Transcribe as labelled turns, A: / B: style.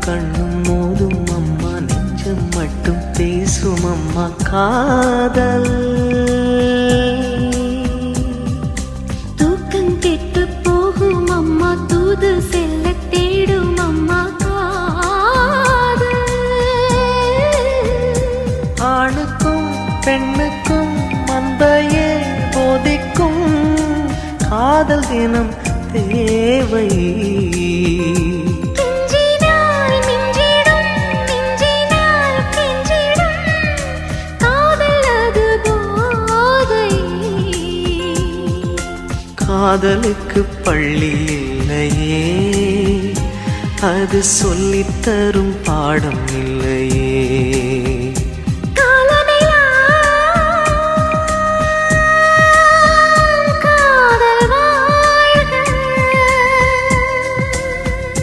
A: கண்ணும் மோதும் அம்மா, நெஞ்சம் மட்டும் பேசும் அம்மா காதல்.
B: தூக்கம் கெட்டு போகும் அம்மா, தூது செல்ல தேடும் அம்மா காதல்.
A: ஆணுக்கும் பெண்ணுக்கும் அன்பையே போதிக்கும் காதல் தினம் தேவை. காதலுக்கு பள்ளி இல்லையே, அது சொல்லித்தரும் பாடம் இல்லையே.